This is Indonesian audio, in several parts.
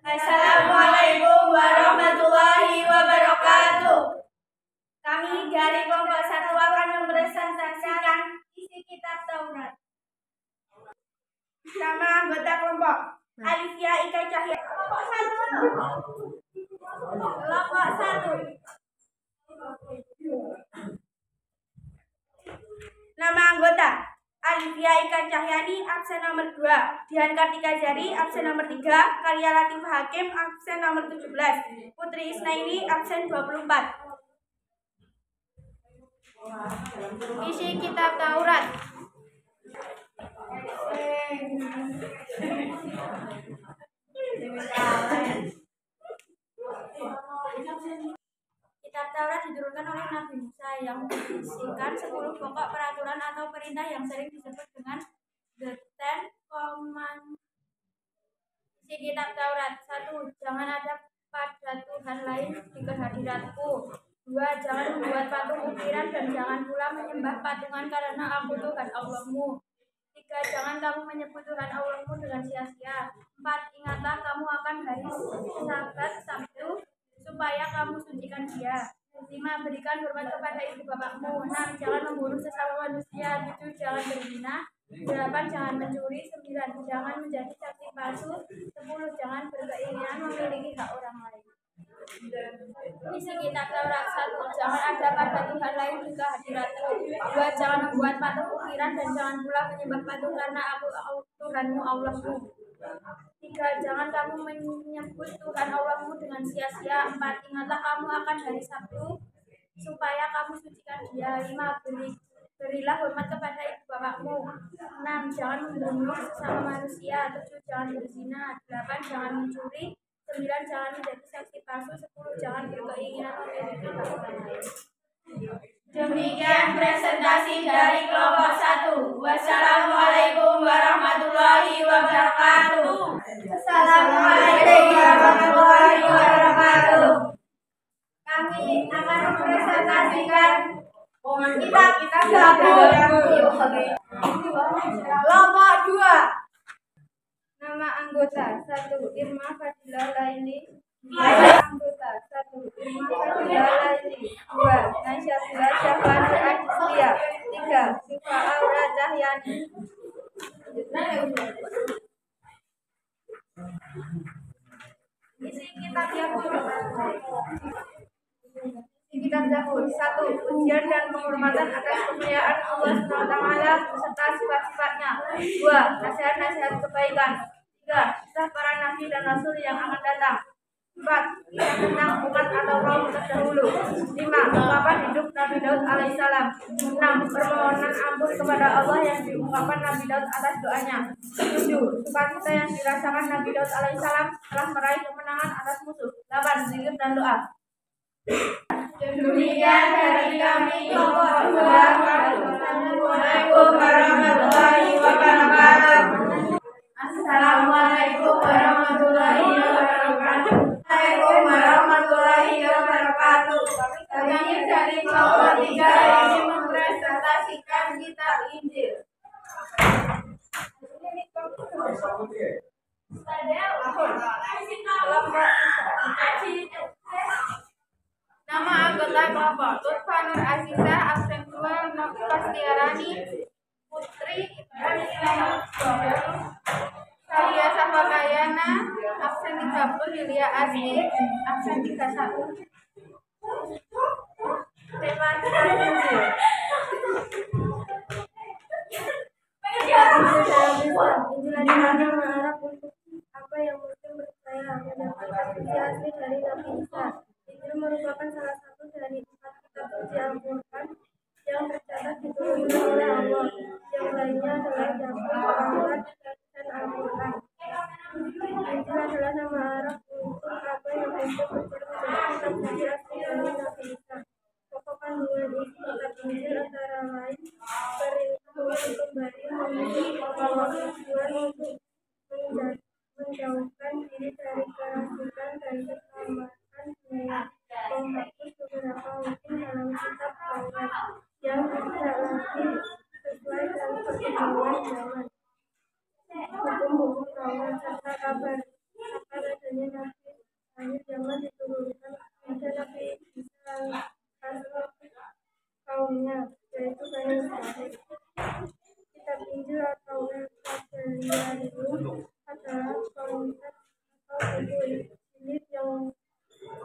Assalamualaikum warahmatullahi wabarakatuh. Kami dari kelompok 1 akan mempresentasikan isi kitab Taurat. Nama anggota kelompok: Alifia Ika Cahya. Kelompok 1. Nama anggota: Alifia Ika Cahyani, absen nomor 2. Dian Kartika Jari, absen nomor 3. Karya Latif Hakim, absen nomor 17. Putri Isnaini, absen 24. Isi kitab Taurat. Kitab Taurat diturunkan oleh Nabi Musa yang berisikan 10 pokok peraturan atau perintah yang sering disebut dengan The Ten Commandments. Isi kitab Taurat: 1. Jangan ada pada Tuhan lain di kehadiratku. 2. Jangan membuat patung ukiran dan jangan pula menyembah patungan karena aku Tuhan Allahmu. 3. Jangan kamu menyebut Tuhan Allahmu dengan sia-sia. 4. Ingatlah kamu akan hari Sabat Sabtu supaya kamu sucikan dia. 5. Berikan hormat kepada ibu bapakmu. 6. Jangan membunuh sesama manusia. 7. Jangan berzina. 8. Jangan mencuri. 9. Jangan menjadi saksi palsu. 10. Jangan berkeinginan memiliki hak orang lain. Isi kitab Taurat. 1. Jangan ada pada Tuhan lain di kehadiratku. 2. Jangan membuat patung ukiran dan jangan pula menyembah patung karena aku Tuhanmu Allahmu. 3. Jangan kamu menyebut Tuhan Allahmu dengan sia-sia. 4. Ingatlah kamu akan hari Sabtu supaya kamu sucikan dia. 5. Berilah hormat kepada ibu bapakmu. 6. Jangan membunuh sesama manusia. 7. Jangan berzina. 8. Jangan mencuri. 9. Jangan menjadi saksi palsu. 10. Jangan berkeinginan memiliki hak orang lain. Demikian presentasi dari kelompok 1. Wassalamualaikum warahmatullahi wabarakatuh. Assalamualaikum warahmatullahi wabarakatuh. Kami akan mempresentasikan kitab Zabur. Kelompok 2. Nama anggota: 1. Irma Fadilah Laili. Anggota: 1. Irma Fadilah Laili. 2. Nasyabila Syafani Adislia. 3. Sifa Aura Cahyani. Isi kitab Zabur. 1. Pujian dan penghormatan atas kemuliaan Allah SWT beserta sifat-sifatnya. 2. Nasihat-nasihat kebaikan. 3. Kisah para nabi dan rasul yang akan datang. 4. Kisah tentang umat atau kaum terdahulu. 5. Ungkapan hidup Nabi Daud alaihissalam. 6. Permohonan ampun kepada Allah yang diungkapkan Nabi Daud atas doanya. 7. Sukacita yang dirasakan Nabi Daud alaihissalam setelah meraih kemenangan atas musuh. 8. Zikir dan doa. Demikian dari kami kelompok 2. Assalamualaikum warahmatullahi wabarakatuh. Assalamualaikum warahmatullahi wabarakatuh. Assalamualaikum warahmatullahi wabarakatuh. Kami dari kelompok 3 ingin mempresentasikan kitab Injil. Nama anggota kelompok: Lutfa Nur Aziza, absen 2. Novastiarani Putri Isnaini. Saya Safakayana, absen 30. Yulia Asri, absen 31. Tema kitab Injil. Injil adalah mengarah untuk apa yang Muslim percaya mendapat suci asli dari Nabi Isa. Injil merupakan salah satu dari 4 kitab suci Al-Quran yang tercatat diturunkan oleh Allah. Yang lainnya adalah Zabur, Taurat, dan Al-Quran. Injil adalah nama Arab untuk apa yang Muslim percaya mendapat kitab suci asli dari Nabi Isa. Pokok kandungan isi kitab Injil antara lain perintah untuk kembali memiliki Allah, tujuan untuk menjauhkan diri dari kerasukan dan keselamatan dunia, menghapus beberapa hukum dalam kitab Taurat yang tidak lagi sesuai dengan perkembangan zaman, hukum-hukum Taurat serta kabar adanya komunitas atau jilid yang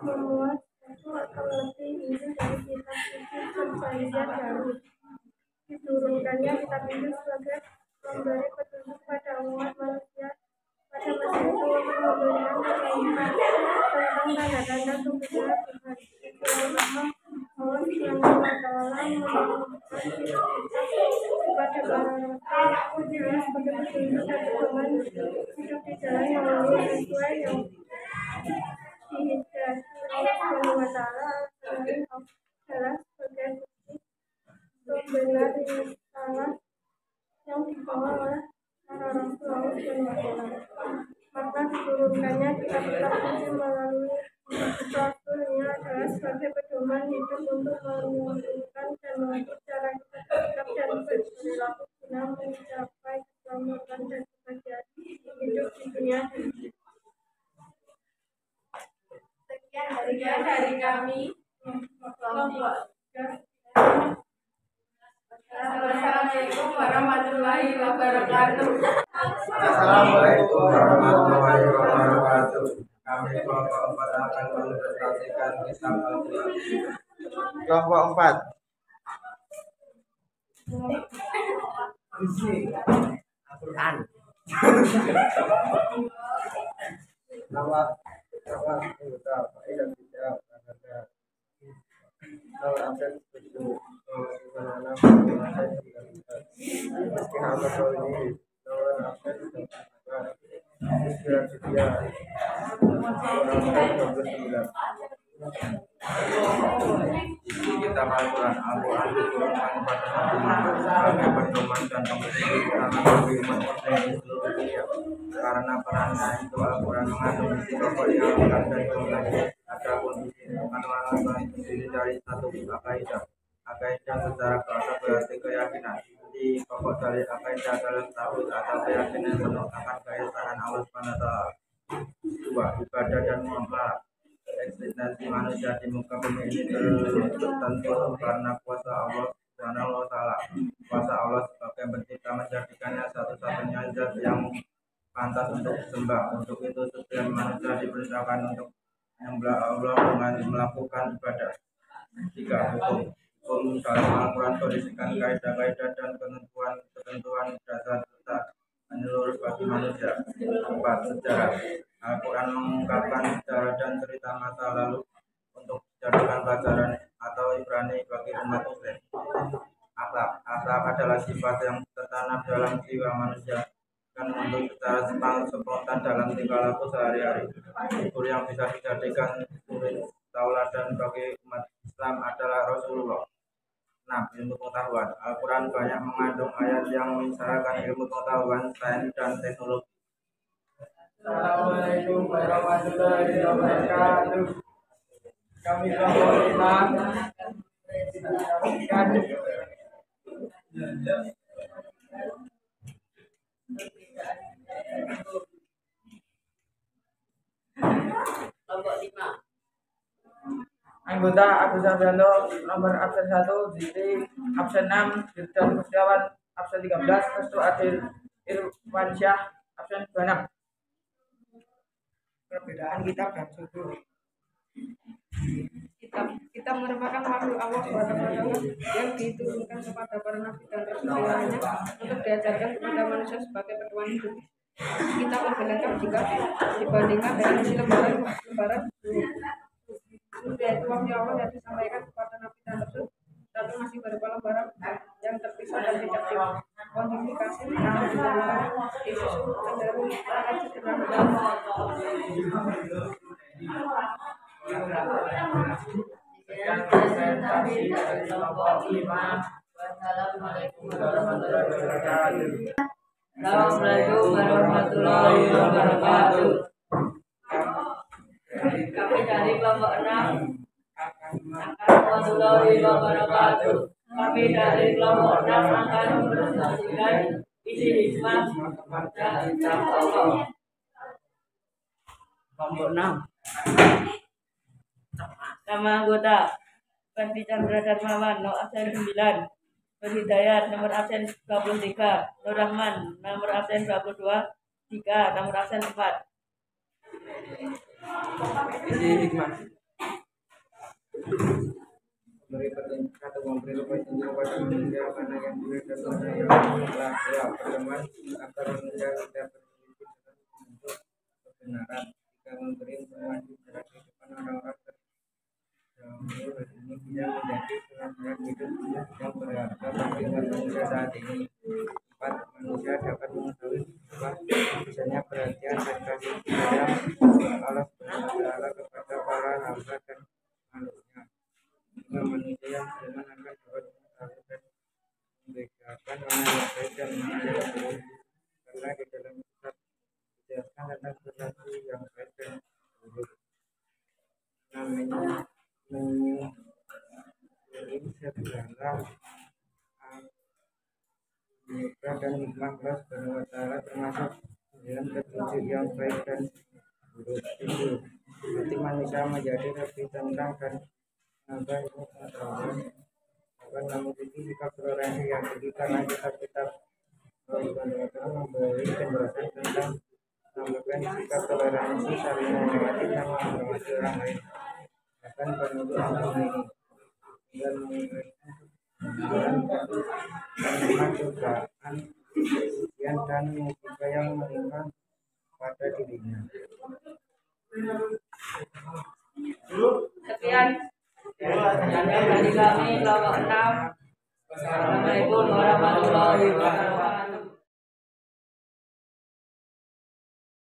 memuat satu atau lebih inti dari kitab suci Perjanjian Baru. Diturunkannya kitab itu sebagai memberi petunjuk pada umat manusia pada masa itu untuk memberikan petunjuk tentang tanda-tanda kebesaran Tuhan. Itu yang pertama, Allah Subhanahu wa Ta'ala menurunkan kitab kepada para rasul jelas sebagai petunjuk dan pedoman hidup di jalan yang lurus sesuai yang dihidrasi Allah Subhanahu wa Ta'ala adalah sebagai bukti kebenaran risalah yang dibawa oleh para rasul Allah Subhanahu wa Ta'ala. Maka diturunkannya kitab-kitab suci melalui rasulnya adalah sebagai pedoman hidup untuk menentukan dan mengatur cara kita bersikap dan berperilaku guna mencapai keselamatan dan kebahagiaan hidup di dunia dan akhirat. Sekian dari kami. Assalamualaikum warahmatullahi wabarakatuh. Assalamualaikum warahmatullahi wabarakatuh. Kami kelompok 4 akan merepresentasikan kitab Al-Quran. Kelompok 4. Al-Quran. Nama anggota faedah tidak ada. Kalau ada setuju bagaimana meski hamba kau ini kalau ada istirahat setia kita Al-Quran diturunkan kepada Nabi Muhammad sebagai pedoman dan petunjuk utama bagi umat Muslim di seluruh dunia. Karena perannya itu Al-Quran mengandung isi pokok yang lengkap dan jumlahnya. Adapun isi kandungan Al-Quran itu terdiri dari satu akaidah. Akaidah secara bahasa berarti keyakinan. Di pokok dari akaidah adalah tauhid atau keyakinan menetapkan keesaan Allah Subhanahu wa Ta'ala. 2. Ibadah dan muamalah. Eksistensi manusia di muka bumi ini tertentu karena kuasa Allah Subhanahu wa Ta'ala. Kuasa Allah sebagai pencipta menjadikannya satu-satunya zat yang pantas untuk disembah. Untuk itu setiap manusia diperintahkan untuk menyembah Allah dengan melakukan ibadah. 3. Hukum dalam Al-Quran berisikan kaidah-kaidah dan ketentuan dasar serta menyeluruh bagi manusia. 4. Sejarah. Al-Quran mengungkapkan sejarah dan cerita masa lalu untuk dijadikan pelajaran atau ibrani bagi umat Muslim. Akhlak adalah sifat yang tertanam dalam jiwa manusia dan muncul secara spontan dalam tingkah laku sehari-hari. Figur yang bisa dijadikan suri tauladan bagi umat Islam adalah Rasulullah. 6. Ilmu pengetahuan. Al-Quran banyak mengandung ayat yang mengisyaratkan ilmu pengetahuan, sains dan teknologi. Assalamualaikum warahmatullahi wabarakatuh. Kami kelompok 5. Anggota Agus Sarjanto nomor absen 1, Ziti absen 6, Dirdan Kusdiawan absen 13, Restu Adil Irwansyah absen 26. Perbedaan kitab dan suku. Kitab merupakan wahyu Allah yang diturunkan kepada para nabi dan rasul lainnya untuk diajarkan kepada manusia sebagai pedoman hidup. Kitab lebih lengkap jika dibandingkan dengan isi lembaran yaitu wahyu Allah yang disampaikan kepada nabi dan rasul, tapi masih berupa lembaran yang terpisah dan tidak dikodifikasi namun didahulukan disusun cenderung sangat sederhana. Assalamualaikum warahmatullahi wabarakatuh. Kami dari kelompok 6. Warahmatullahi wabarakatuh. Kami dari kelompok 6 akan mempresentasikan isi hikmah dan pokok. Kelompok 6. Nama anggota Panti Chandra Darmawan nomor absen 9, Nur Hidayat nomor absen 23, Nur Rahman nomor absen 22, Dika nomor absen 4. Isi hikmah. Memberi petunjuk atau memberi petunjuk kepada manusia mana yang buruk dan mana yang telah berteman agar manusia tidak berselisih dalam bentuk kebenaran. Jika memberi informasi terhadap kehidupan orang-orang terdahulu ini bisa menjadi pelajaran hidup yang berharga bagi umat manusia saat ini. 4. Manusia dapat mengetahui bahwa misalnya perhatian dan kasih sayang Allah SWT kepada para hamba dan makhluknya. Sehingga manusia yang beriman akan dapat mengetahui dan membedakan mana yang baik dan mana yang buruk. Karena di dalam kitab dijelaskan tentang sesuatu yang baik dan buruk. Namanya menyusun segala anugerah dan hikmah Allah Subhanahu wa Ta'ala, termasuk dengan petunjuk yang baik dan buruk. 7. Hati manusia menjadi lebih tenang dan menambah ilmu pengetahuan. Akan memiliki sikap toleransi yang tinggi karena kitab-kitab Allah Subhanahu wa Ta'ala memberi penjelasan tentang menambahkan sikap toleransi, saling menghormati dan menghormati orang lain. Bahkan penulis ini dan mengingatkan tentang cobaan, ujian dan musibah yang menimpa pada dirinya. Sekian dari kami kelompok 6. Assalamualaikum warahmatullahi wabarakatuh.